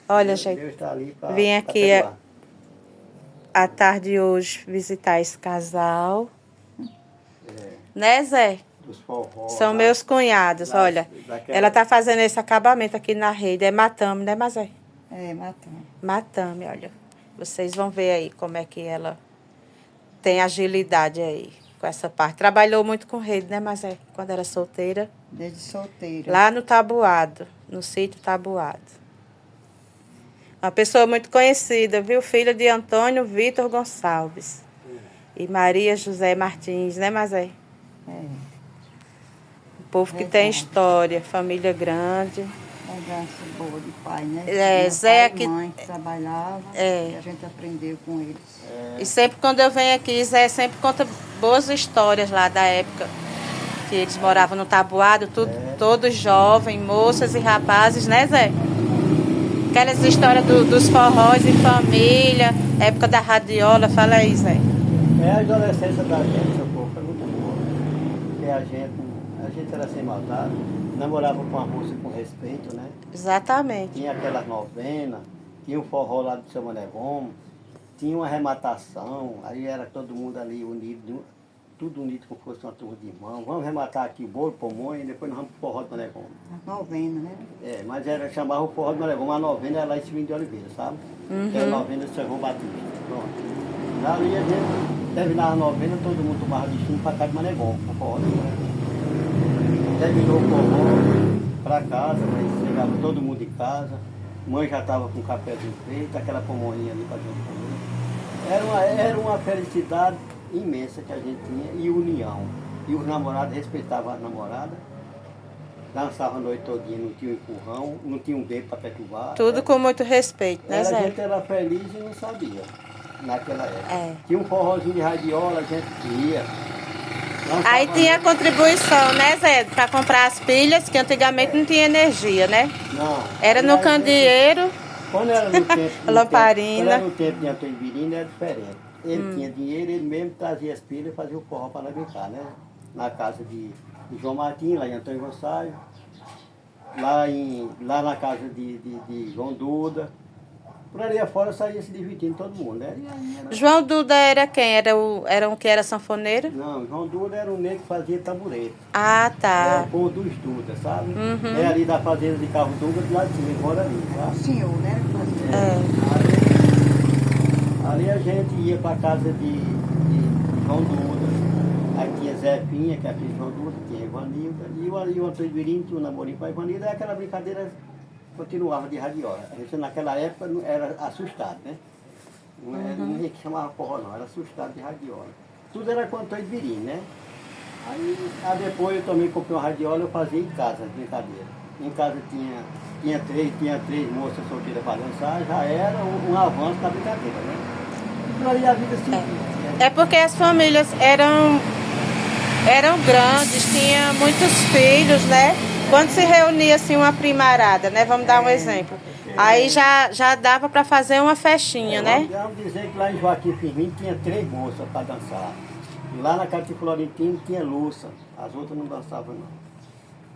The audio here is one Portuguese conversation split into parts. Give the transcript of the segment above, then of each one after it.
Olha, gente, Deus está ali para vim aqui à tarde hoje visitar esse casal. Né, Zé? Dos forró. São meus cunhados, olha. Ela tá fazendo esse acabamento aqui na rede. É matame, né, Mazé? É, matando. Matame, olha. Vocês vão ver aí como é que ela tem agilidade aí com essa parte. Trabalhou muito com rede, né, Mazé? Quando era solteira. Desde solteira. Lá no Tabuado, no sítio Tabuado. Uma pessoa muito conhecida, viu? Filha de Antônio Vitor Gonçalves. E Maria José Martins, né, Mazé? É. Um povo que tem história, família grande. Lembrança boa de pai, né? É, Zé pai que... e mãe que trabalhava. É. E a gente aprendeu com eles. E sempre quando eu venho aqui, Zé sempre conta boas histórias lá da época. Que eles moravam no Tabuado, todos jovens, moças e rapazes, né, Zé? Aquelas histórias dos forróis em família, época da radiola, fala aí, Zé. É a adolescência da gente, Socorro, foi muito boa. Porque a gente era sem maldade, namorava com a moça com respeito, né? Exatamente. Tinha aquelas novenas, tinha um forró lá do seu Mané Gomes, tinha uma arrematação, aí era todo mundo ali unido, tudo unido como fosse uma turma de irmãos. Vamos rematar aqui o bolo, pomões, e depois nós vamos pro forró do Mané Gomes. Novena, né? É, mas chamava o forró do Mané Gomes, a novena era lá em Severino de Oliveira, sabe? Que era a novena do São João Batista. Pronto. Dali a gente terminava a novena, todo mundo tomava destino para cá de Mané Gomes, pro forró do Mané Gomes. Terminou o forró para casa, mas chegava todo mundo em casa. Mãe já estava com o cafezinho feito, aquela pomoninha ali para gente comer. Era uma felicidade imensa que a gente tinha e união. E os namorados respeitavam as namoradas, dançavam a noite todinha, não tinha um empurrão, não tinha um beijo para perturbar. Tudo com muito respeito, né, Zé? A gente era feliz e não sabia, naquela época. É. Tinha um forrozinho de radiola, a gente ia. Aí tinha a contribuição, né, Zé? Para comprar as pilhas, que antigamente não tinha energia, né? Não. Era no candeeiro. Quando era no tempo, lamparina. Quando era no tempo de Antônio Virino, era diferente. Ele tinha dinheiro, ele mesmo trazia as pilhas e fazia o forró para nós brincar, né? Na casa de João Martins, lá em Antônio Gonçalves, lá na casa de João Duda. Por ali afora saía se dividindo todo mundo, né? João Duda era quem? Era um que era sanfoneiro? Não, João Duda era um negro que fazia tamborete. Ah, tá. Era o povo dos Duda, sabe? É ali da fazenda de Carro Duda, do lado de cima, embora ali, sabe? O senhor, né? Ali a gente ia para casa de João Duda. Aí tinha Zefinha, que é a filha de João Duda, tinha Ivanilda. E o Antônio Virino tinha um namorinho com a Ivanilda. Aí aquela brincadeira continuava de radiola. A gente naquela época era assustado, né? Não era ninguém que chamava forró não, era assustado de radiola. Tudo era com o Antônio Virino, né? Aí depois eu também comprei uma radiola e eu fazia em casa, as brincadeiras. Em casa tinha três moças solteiras para dançar, já era um avanço na brincadeira, né? Por aí a vida seguia. É porque as famílias eram grandes, tinha muitos filhos, né? Quando se reunia assim uma primarada, né? Vamos dar um exemplo. Aí já dava para fazer uma festinha, né? Vamos dizer que lá em Joaquim Firmino tinha 3 moças para dançar. E lá na casa de Florentino tinha Lúcia, as outras não dançavam não.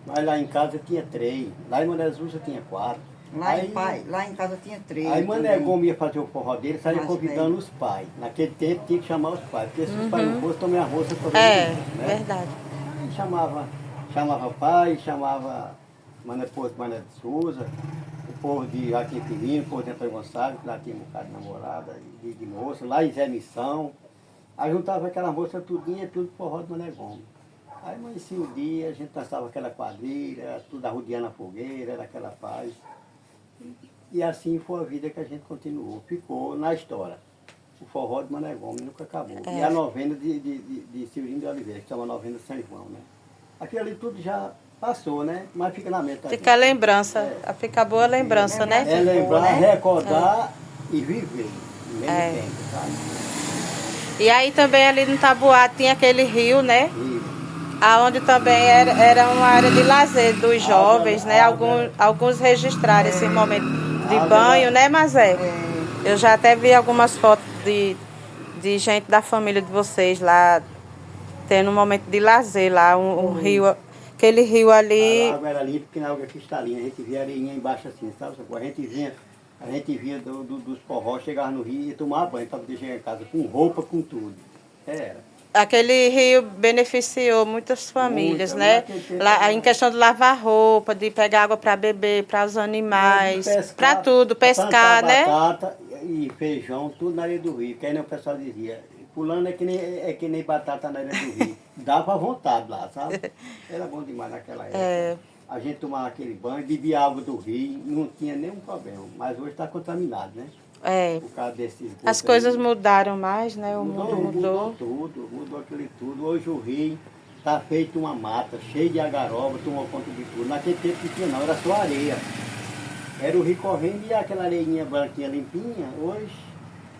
Mas lá em casa tinha 3, lá em Mané Zúcia tinha 4. Lá em casa tinha 3. Aí Mané Gomes ia fazer o forró dele, saía convidando os pais. Naquele tempo tinha que chamar os pais, porque se os pais não fossem, também a moça também. É, né? verdade. Aí chamava pai, chamava Mané de Souza, o povo de Joaquim Firmino, o povo de Antônio Gonçalves, que lá tinha um bocado de namorada, de moça, lá em Zé Missão. Aí juntava aquela moça tudinha, tudo forró do Mané Gomes. Aí amanhecia o dia, a gente dançava aquela quadrilha, era tudo arrodeando a fogueira, era aquela paz. E assim foi a vida que a gente continuou, ficou na história. O forró de Mané Gomes nunca acabou. E a novena de Severino de Oliveira, que chama novena de São João, né? Aquilo ali tudo já passou, né? Mas fica na mente. Fica a lembrança, fica boa lembrança, né? É lembrar, recordar e viver. No mesmo tempo, sabe? E aí também ali no Tabuado tinha aquele rio, né? Isso. Aonde também era uma área de lazer dos jovens, né? Alguns registraram esse momento de banho, né, Mazé? Eu já até vi algumas fotos de gente da família de vocês lá, tendo um momento de lazer lá, um rio, aquele rio ali. A água era limpa, porque na água cristalina, a gente via a areinha embaixo assim, sabe? A gente vinha A gente via dos forrós, chegava no rio e tomava banho para poder chegar em casa com roupa, com tudo. Era. Aquele rio beneficiou muitas famílias, Muita, né? naquele tempo Lá, era- em questão de lavar roupa, de pegar água para beber, para os animais, para tudo, pescar, plantar né? batata e feijão, tudo na areia do rio. Que aí o pessoal dizia, pulando é que nem batata na areia do rio. Dava vontade lá, sabe? Era bom demais naquela época. É. A gente tomava aquele banho, bebia água do rio, não tinha nenhum problema. Mas hoje está contaminado, né? É. Por causa desses As coisas mudaram mais, né? O mundo mudou. mudou aquilo tudo. Hoje o rio está feito uma mata, cheio de agaroba, tomou conta de tudo. Naquele tempo que tinha não, era só areia. Era o rio correndo e aquela areinha branquinha limpinha, hoje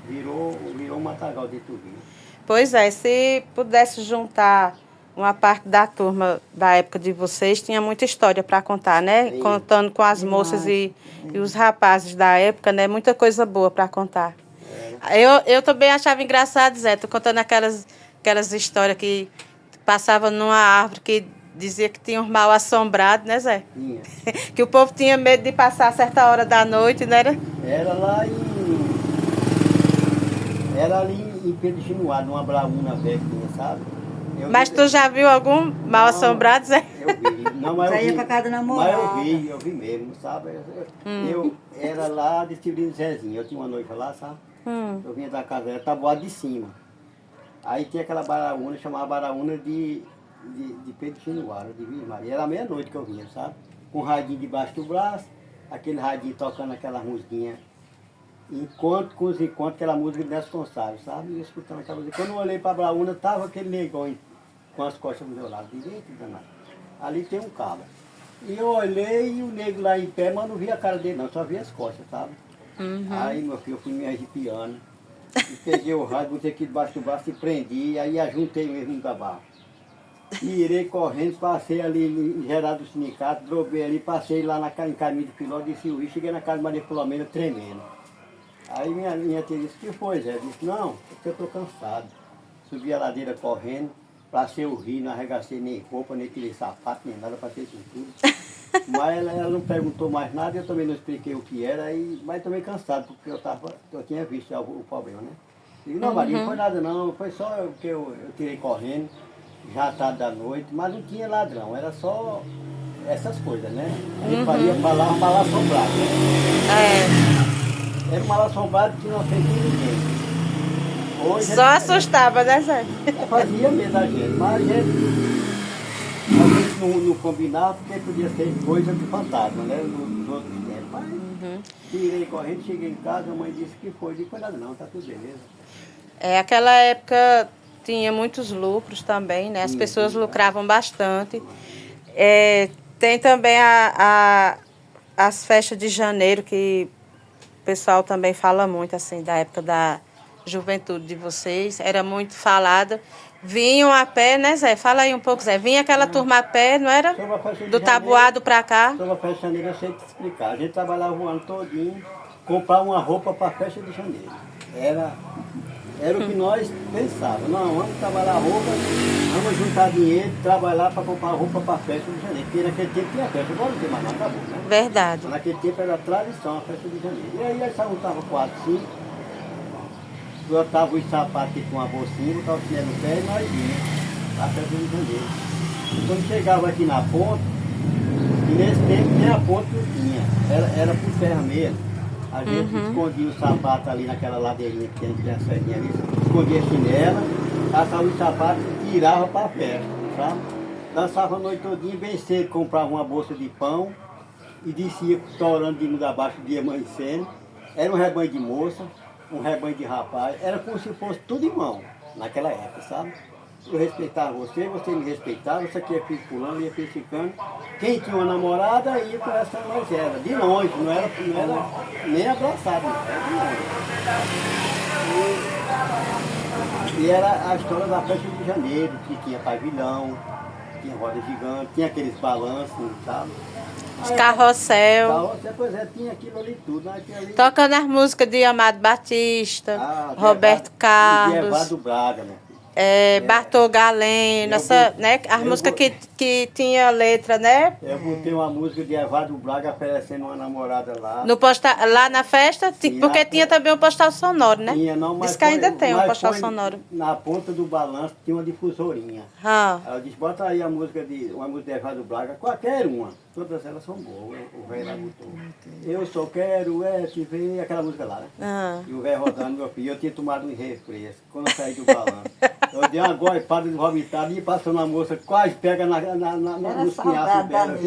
virou um matagal dentro do rio. Pois é, se pudesse juntar uma parte da turma da época de vocês, tinha muita história para contar, né? Sim. Contando com as Demais. moças e os rapazes da época, né? Muita coisa boa para contar. Eu também achava engraçado, Zé, tu contando aquelas histórias que passava numa árvore que dizia que tinha um mal assombrado, né, Zé? Tinha. Que o povo tinha medo de passar a certa hora da noite, né? Era Era ali em Pedro Chinoado, numa braúna velha que tinha, sabe? Mas tu já viu algum mal assombrado, Zé? Eu vi. Não, mas Já eu ia vi. pra casa da namorada. Mas eu vi mesmo, sabe? Eu era lá de Severino Zezinho, eu tinha uma noiva lá, sabe? Eu vinha da casa, era tabuado de cima. Aí tinha aquela baraúna, chamava baraúna de Pedro Chinoado, de Virgem Maria. Era meia-noite que eu vinha, sabe? Com um radinho debaixo do braço, aquele radinho tocando aquela musiquinha. Encontro com os encontros, aquela música de Nelson Gonçalves, sabe? E eu escutando aquela música. Quando eu olhei para a Braúna, tava aquele negão com as costas do meu lado. Direito, danado. Ali tem um cabra. E eu olhei e o negro lá em pé, mas não vi a cara dele não, só vi as costas, sabe? Aí, meu filho, eu fui me arrepiando. E peguei o rádio, botei aqui debaixo do braço e prendi, aí ajuntei mesmo no cavalo. E irei correndo, passei ali em Gerado do Sindicato, drobei ali, passei lá em caminho de Filó, desci o rio, cheguei na casa de Maria Filomena tremendo. Aí minha tia disse, o que foi, Zé? Eu disse, não, porque eu estou cansado. Subi a ladeira correndo, passei o rio, não arregacei nem roupa, nem tirei sapato, nem nada, passei isso tudo. Mas ela não perguntou mais nada, eu também não expliquei o que era, mas também cansado, porque eu tinha visto já o problema, né? Eu disse, não, Maria, não foi nada não, foi só o que eu tirei correndo, já tarde da noite, mas não tinha ladrão, era só essas coisas, né? A gente falava um mal assombrado, né? Era um mal assombrado que não ofendia ninguém. Hoje, Só assustava, né, Zé? fazia medo a gente, mas a gente não combinava porque podia ser coisa de fantasma, né? Nos outros tempos. Mas tirei correndo, cheguei em casa, a mãe disse que foi. Não foi nada não, tá tudo beleza. Aquela época tinha muitos lucros também, né? As pessoas lucravam bastante. Tem também as festas de janeiro, que o pessoal também fala muito, assim, da época da juventude de vocês. Era muito falada. Vinham a pé, né, Zé? Fala aí um pouco, Zé. Vinha aquela turma a pé, não era? Sobre a festa de Do tabuado pra cá. Sobre a festa de janeiro eu sei te explicar. A gente trabalhava o ano todinho, comprar uma roupa para a festa de janeiro. Era o que nós pensávamos. Não, vamos trabalhar roupa, vamos juntar dinheiro, trabalhar para comprar roupa para a festa de janeiro. Porque naquele tempo tinha festa, agora não tem mais nada, acabou, né? Verdade. Mas naquele tempo era tradição a festa de janeiro. E aí só juntava 4, 5, botava os sapatos aqui com uma bolsinha, botava o chinelo no pé e nós íamos a festa de janeiro. E quando chegava aqui na ponta, e nesse tempo nem a ponta não tinha, era por terra mesmo. A gente escondia o sapato ali naquela ladeirinha que tem a serrinha ali, escondia a chinela, passava os sapatos e tirava para a festa, sabe? Dançava a noite todinha, bem cedo, comprava uma bolsa de pão e descia torando de mundo abaixo, o dia amanhecendo. Era um rebanho de moça, um rebanho de rapaz, era como se fosse tudo irmão naquela época, sabe? Eu respeitava você me respeitava, você aqui ia pulando, ia ficando. Quem tinha uma namorada ia com essa mais era, de longe, não era nem abraçado, era de longe. E era a história da festa de janeiro, que tinha pavilhão, tinha roda gigante, tinha aqueles balanços, sabe? Os carrossel. Pois tinha aquilo ali tudo. Né? Ali... Tocando as músicas de Amado Batista, Roberto Carlos. E Evado Braga, né? Bartol Galeno, né? As músicas que tinha letra, né? Eu botei uma música de Evandro Braga oferecendo uma namorada lá. Lá na festa, porque tinha também um postal sonoro, né? Tinha, não, mas diz que ainda tem um postal foi sonoro. Na ponta do balanço tinha uma difusorinha. Ela disse, bota aí uma música de Evandro Braga, qualquer uma. Todas elas são boas, o velho lá botou. Eu só quero te ver, aquela música lá, né? E o velho rodando, meu filho, eu tinha tomado um refresco quando eu saí do balanço. Eu dei uma goipada de vomitada e passou na moça, quase pega nos pinhaços dela.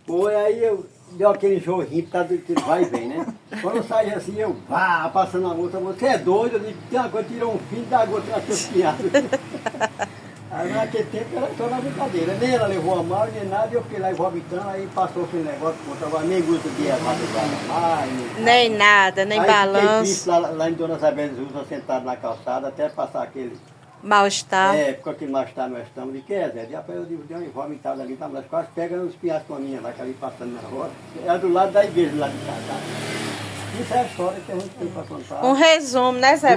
Foi aí eu deu aquele jorrinho por causa do que vai e vem, né? Quando eu saí assim, eu passando na moça, você é doido? Eu disse, tem uma coisa, tirou um fim da gota naqueles pinhaços. Aí naquele tempo era só na brincadeira, nem ela levou a mal, nem nada, e eu fiquei lá vomitando, aí passou aquele negócio, agora nem gosto de mais. Nem nada, nem balanço. Lá em Dona Isabel de Souza, sentado na calçada, até passar aquele... Mal-estar. Com aquele mal-estar nós estamos, de que é, Zé? Eu dei uma vomitada ali, mas quase pega nos pinhascos com a minha lá, que ali passando na rua, era do lado da igreja lá de casa. Isso é a história que a gente tem para contar. Um resumo, né, Zé?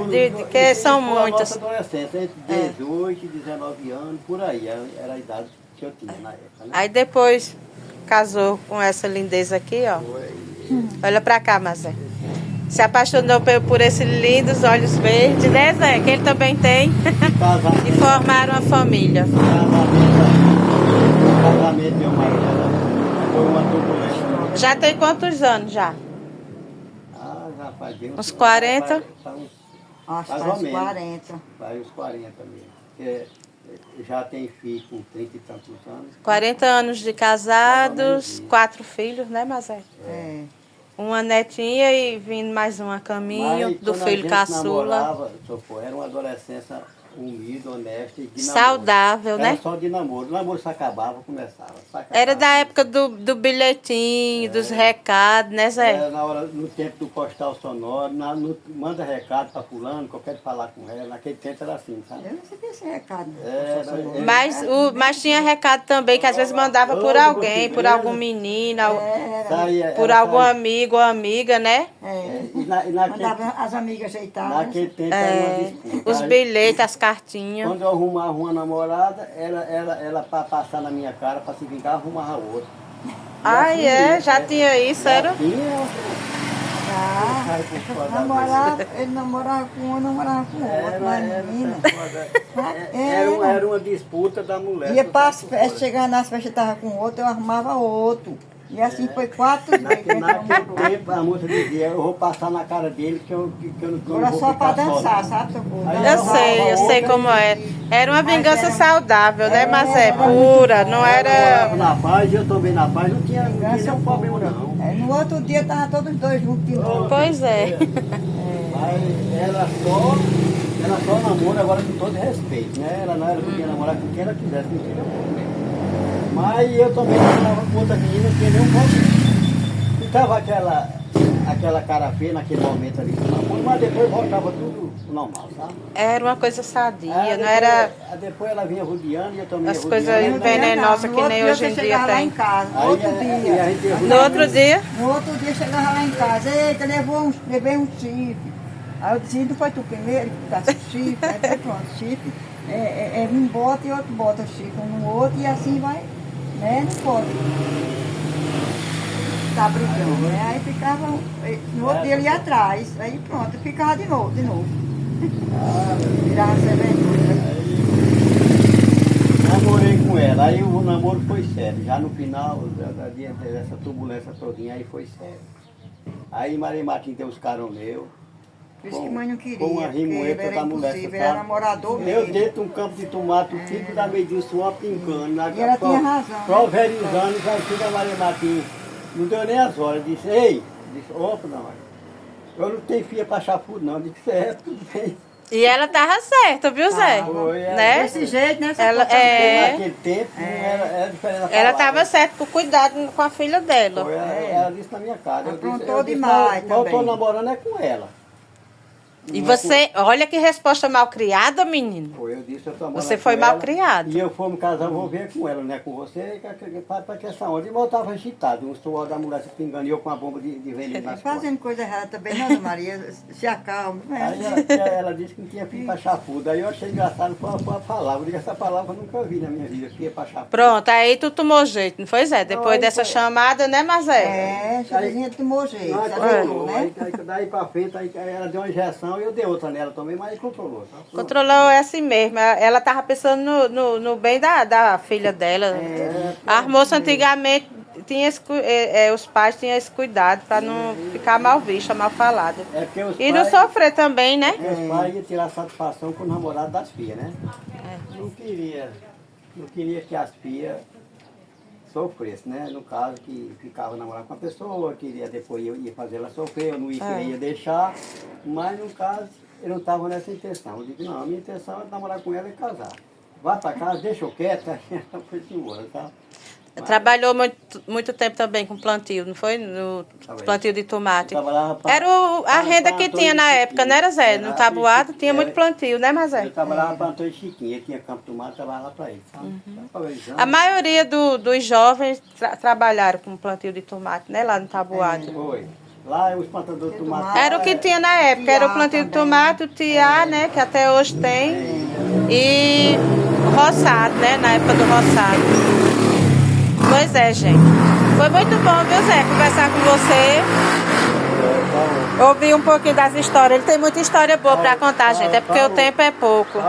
Que são muitas. A nossa adolescência, entre 18 e 19 anos, por aí, era a idade que eu tinha na época. Né? Aí depois casou com essa lindeza aqui, ó. Olha pra cá, Mazé. Se apaixonou por esses lindos olhos verdes, né, Zé? Que ele também tem. E formaram uma família. Casamento, meu marido, foi uma turbulência. Já tem quantos anos já? Já faz bem uns 40? Acho que faz uns 40. Faz uns 40 mesmo. Porque já tem filho com 30 e tantos anos. 40 anos de casados, 4 filhos, né, Mazé? Uma netinha e vindo mais uma a caminho do filho caçula. Era uma adolescência humilde, honesta e de saudável, namoro. né? Era só de namoro. O namoro se acabava, começava. Era da época do bilhetinho, dos recados, né, Zé? Era no tempo do postal sonoro, manda recado para fulano, que eu quero falar com ela. Naquele tempo era assim, sabe? Eu não sabia esse recado. Mas tinha recado também, que às vezes mandava por alguém, por algum menino, por algum amigo ou amiga, né? Mandava as amigas ajeitadas. Naquele tempo era uma disputa. Os bilhetes, as cartinhas. Quando eu arrumava uma namorada, ela para passar na minha cara, para se vingar, arrumava outra. Já tinha isso, era? Ele namorava com um, namorava com outro, mas menina. Era uma disputa da mulher. Ia para as festas, chegava nas festas, estava com outro, eu arrumava outro. E assim foi 4 vezes. Naquele tempo a moça dizia, eu vou passar na cara dele que eu não era vou só para dançar, sabe? Eu sei como é. Era uma vingança saudável, né, mas pura, não era... Na paz, eu também na paz, não tinha nenhum problema não. No outro dia estavam todos dois juntos de novo. Pois é. Mas ela só namora agora com todo respeito, né? Ela não era podia namorar com quem ela quisesse, não tinha problema. Mas eu também namorava com outra menina, não tinha nenhum problema. Ficava aquela cara feia naquele momento ali do namoro, mas depois voltava tudo normal, sabe? Era uma coisa sadia, não era... Depois ela vinha rodeando e eu também as coisas venenosas que nem hoje em dia tem. Lá em casa, no outro dia. No outro dia? No outro dia chegava lá em casa, eita, levei um chifre. Aí eu disse, não foi tu primeiro que tá chifre? Aí foi pronto, chifre. Um bota e outro bota o chifre um no outro e assim vai, né? Não pode. Tá brigando, né? Aí ficava, no outro dia ele ia atrás, aí pronto, ficava de novo. Virava cerveja. Namorei com ela, aí o namoro foi sério, já no final dessa turbulência todinha aí foi sério. Aí Maria Martins tem os caroneu. Por isso que mãe não queria, com uma rimoeta da mulher, ele era namorador mesmo. Eu dentro de um campo de tomate, o filho da Medinho só pincando. E ela tinha razão. Proverizando, já o filho da Maria Martins. Não deu nem as horas, disse, opa, não, eu não tenho filha para chafudo não, disse, tudo bem. E ela tava certa, viu, Zé? Né? Desse jeito, né? Naquele tempo, era diferente. Ela tava certa por cuidado com a filha dela. Ela disse na minha cara. Aprontou demais também. Eu tô namorando é com ela. E você, olha que resposta mal criada, menino. Foi, eu disse, eu tô morando Você foi com mal ela, criado. E eu fomos casar, vou ver com ela, né? Com você, para que essa onda. E voltava agitado, um suor da mulher se pingando, e eu com a bomba de veneno nas costas. Fazendo coisa errada também, não, Ana Maria, se acalma. Aí ela disse que não tinha fim para chapudo. Aí eu achei engraçado foi a palavra. Eu digo, essa palavra eu nunca ouvi na minha vida, que ia para chapudo. Pronto, aí tu tomou jeito, não foi, Zé? Depois Não, aí dessa foi. chamada, né, Mazé? É, Charizinha tomou jeito, Não, se controlou, ajeitou, né? aí daí para frente, aí ela deu uma injeção e eu dei outra nela também, mas controlou. Tá? Controlou é assim mesmo. Ela tava pensando no bem da filha dela. As moças antigamente tinha os pais tinham esse cuidado para não ficar mal vista, mal falada. É porque os E não pais, sofrer também, né? os pais iam tirar satisfação com o namorado das filhas, né? Não queria que as filhas sofressem, né? No caso, que ficava namorando com a pessoa, queria depois ia fazer ela sofrer, eu não ia deixar, mas no caso, eu não estava nessa intenção. Eu digo, não, a minha intenção é namorar com ela e casar. Vá para casa, deixa eu quieto, aí ela foi embora, tá? Trabalhou muito tempo também com plantio, não foi? No plantio de tomate. Era a renda que tinha na época, não era, Zé? No tabuado tinha muito plantio, né, Mazé? Eu trabalhava para Antônio Chiquinho, ele tinha campo de tomate, trabalhava lá para ele, sabe? A maioria dos jovens trabalharam com plantio de tomate, né, lá no tabuado. Foi. Lá os plantadores de tomate. Era o que tinha na época, era o plantio de tomate, o tiá, né, que até hoje tem, e roçado, né, na época do roçado. Pois é, gente. Foi muito bom, viu, Zé, conversar com você. Ouvir um pouquinho das histórias. Ele tem muita história boa para contar, gente. É porque o tempo é pouco. O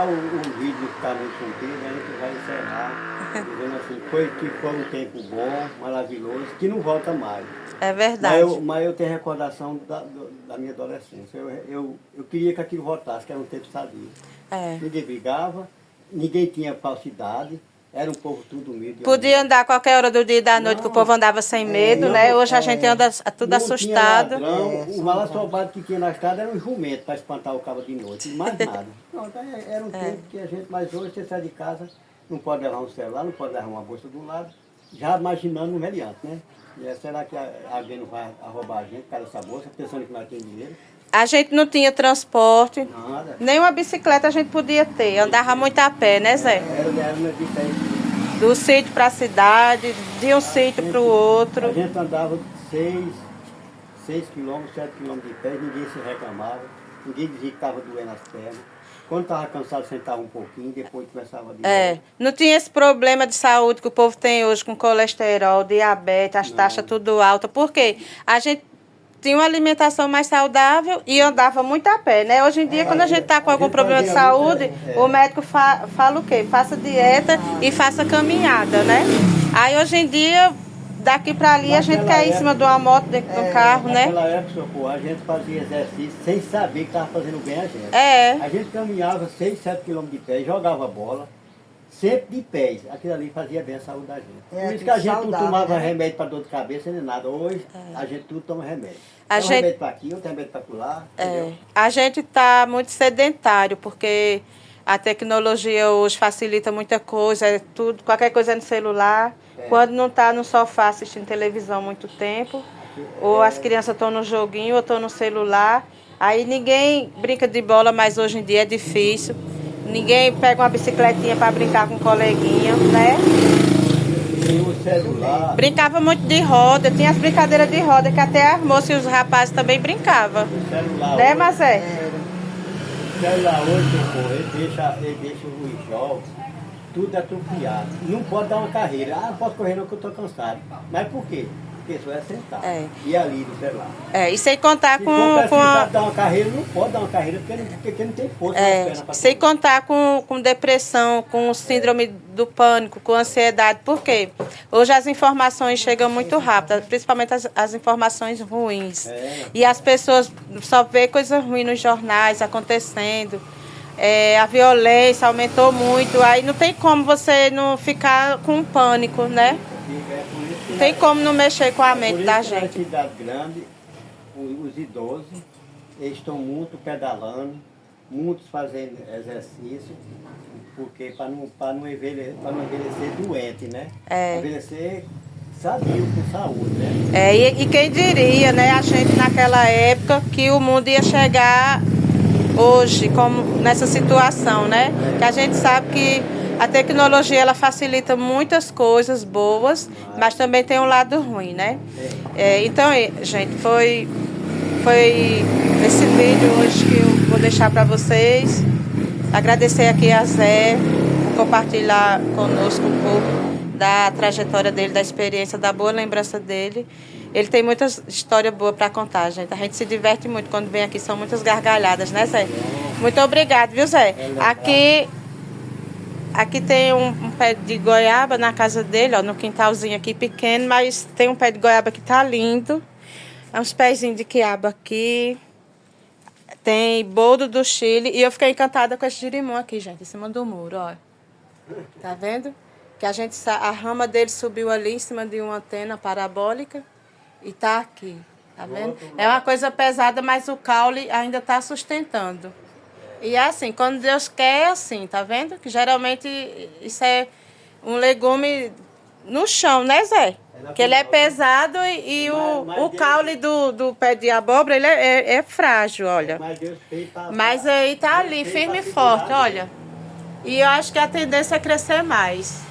vídeo que está muito comprido, a gente vai encerrar. Dizendo assim, que foi um tempo bom, maravilhoso, que não volta mais. É verdade. Mas eu tenho recordação da minha adolescência. Eu queria que aquilo voltasse, que era um tempo sadio. Ninguém brigava, ninguém tinha falsidade. Era um povo tudo humilde. Podia andar qualquer hora do dia e da noite, que o povo andava sem medo, né? Hoje a gente anda tudo assustado. O mal assombrado que tinha na estrada era um jumento para espantar o cabo de noite, mais nada. Pronto, era um tempo que a gente, mas hoje você sai de casa, não pode levar um celular, não pode levar uma bolsa do lado, já imaginando um meliante, né? Será que alguém não vai roubar a gente por causa dessa bolsa, pensando que nós temos dinheiro? A gente não tinha transporte, Nada. nem uma bicicleta a gente podia ter. Andava muito a pé, né, Zé? Era de pé. Do sítio para a cidade, de um sítio para o outro. A gente andava 6 quilômetros, 7 quilômetros de pé, ninguém se reclamava, ninguém dizia que estava doendo as pernas. Quando estava cansado, sentava um pouquinho, depois começava de novo. Não tinha esse problema de saúde que o povo tem hoje com colesterol, diabetes, as taxas tudo altas. Por quê? A gente tinha uma alimentação mais saudável e andava muito a pé, né? Hoje em dia, quando a gente está com algum problema de saúde, o médico fala o quê? Faça dieta e faça caminhada, né? Aí, hoje em dia, daqui para ali, a gente cai em cima de uma moto, dentro do carro, né? Naquela época, Socorro, a gente fazia exercício sem saber que estava fazendo bem a gente. A gente caminhava 6, 7 quilômetros de pé, jogava bola, sempre de pés. Aquilo ali fazia bem a saúde da gente. Por isso que a gente não tomava remédio para dor de cabeça nem nada. Hoje, a gente tudo toma remédio. Remédio para aqui, outro remédio para lá. A gente está muito sedentário, porque a tecnologia hoje facilita muita coisa, tudo, qualquer coisa no celular. Quando não está no sofá assistindo televisão muito tempo, ou as crianças estão no joguinho ou estão no celular. Aí ninguém brinca de bola, mas hoje em dia é difícil. Ninguém pega uma bicicletinha para brincar com um coleguinha, né? O celular. Brincava muito de roda, tinha as brincadeiras de roda, que até as moças e os rapazes também brincavam. O celular. Né, Mazé? O celular hoje, ele deixa os jogos tudo atrofiado. Não pode dar uma carreira. Não posso correr não que eu estou cansado. Mas por quê? Porque só é sentar. E ali no celular. E sem contar Se com dar uma carreira, não pode dar uma carreira porque não tem força nas pernas para sem contar com depressão, com síndrome do pânico, com ansiedade. Por quê? Hoje as informações chegam muito rápido, principalmente as informações ruins. E as pessoas só vê coisas ruins nos jornais acontecendo. A violência aumentou muito. Aí não tem como você não ficar com pânico, né? Não tem como não mexer com a mente da gente. Na cidade grande, os idosos, eles estão muito pedalando, muitos fazendo exercício, porque para não envelhecer doente, né? Envelhecer sadio, com saúde, né? E quem diria, né, a gente naquela época, que o mundo ia chegar hoje, como nessa situação, né? Que a gente sabe que a tecnologia ela facilita muitas coisas boas, mas também tem um lado ruim, né? Então, gente, foi esse vídeo hoje que eu vou deixar para vocês. Agradecer aqui a Zé por compartilhar conosco um pouco da trajetória dele, da experiência, da boa lembrança dele. Ele tem muitas histórias boas para contar, gente. A gente se diverte muito quando vem aqui, são muitas gargalhadas, né, Zé? Muito obrigado, viu, Zé? Aqui tem um pé de goiaba na casa dele, ó, no quintalzinho aqui pequeno, mas tem um pé de goiaba que tá lindo. Uns pezinhos de quiabo aqui. Tem boldo do Chile. E eu fiquei encantada com esse girimum aqui, gente, em cima do muro, ó. Tá vendo? Que a rama dele subiu ali em cima de uma antena parabólica e tá aqui. Tá vendo? É uma coisa pesada, mas o caule ainda tá sustentando. E é assim, quando Deus quer, é assim, tá vendo? Que geralmente isso é um legume no chão, né, Zé? Que ele é pesado e o caule do pé de abóbora, ele é frágil, olha. Mas aí tá ali, firme e forte, olha. E eu acho que a tendência é crescer mais.